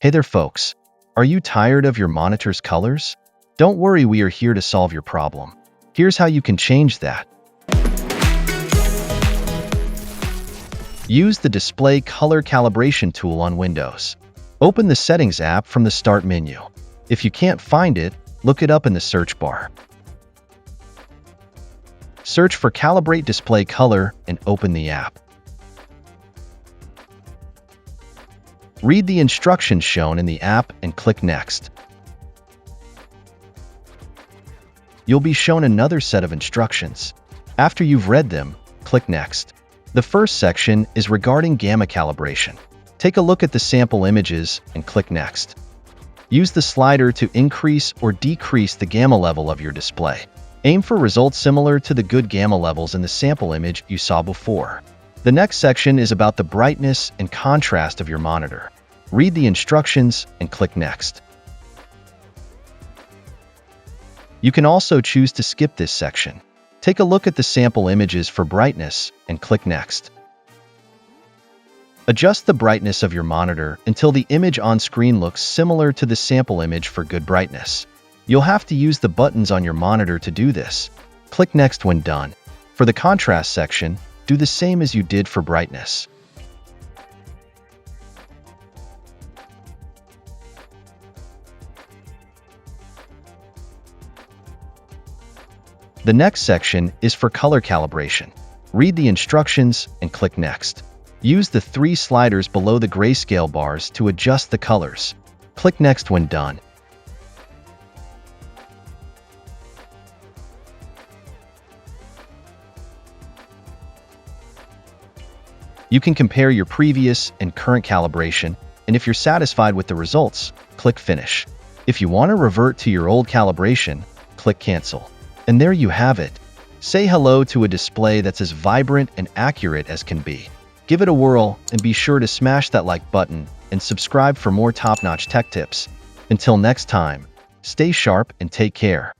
Hey there folks, are you tired of your monitor's colors? Don't worry, we are here to solve your problem. Here's how you can change that. Use the Display Color Calibration tool on Windows. Open the Settings app from the Start menu. If you can't find it, look it up in the search bar. Search for Calibrate Display Color and open the app. Read the instructions shown in the app and click Next. You'll be shown another set of instructions. After you've read them, click Next. The first section is regarding gamma calibration. Take a look at the sample images and click Next. Use the slider to increase or decrease the gamma level of your display. Aim for results similar to the good gamma levels in the sample image you saw before. The next section is about the brightness and contrast of your monitor. Read the instructions and click Next. You can also choose to skip this section. Take a look at the sample images for brightness and click Next. Adjust the brightness of your monitor until the image on screen looks similar to the sample image for good brightness. You'll have to use the buttons on your monitor to do this. Click Next when done. For the contrast section, do the same as you did for brightness. The next section is for color calibration. Read the instructions and click Next. Use the three sliders below the grayscale bars to adjust the colors. Click Next when done. You can compare your previous and current calibration, and if you're satisfied with the results, click Finish. If you want to revert to your old calibration, click Cancel. And there you have it. Say hello to a display that's as vibrant and accurate as can be. Give it a whirl and be sure to smash that like button and subscribe for more top-notch tech tips. Until next time, stay sharp and take care.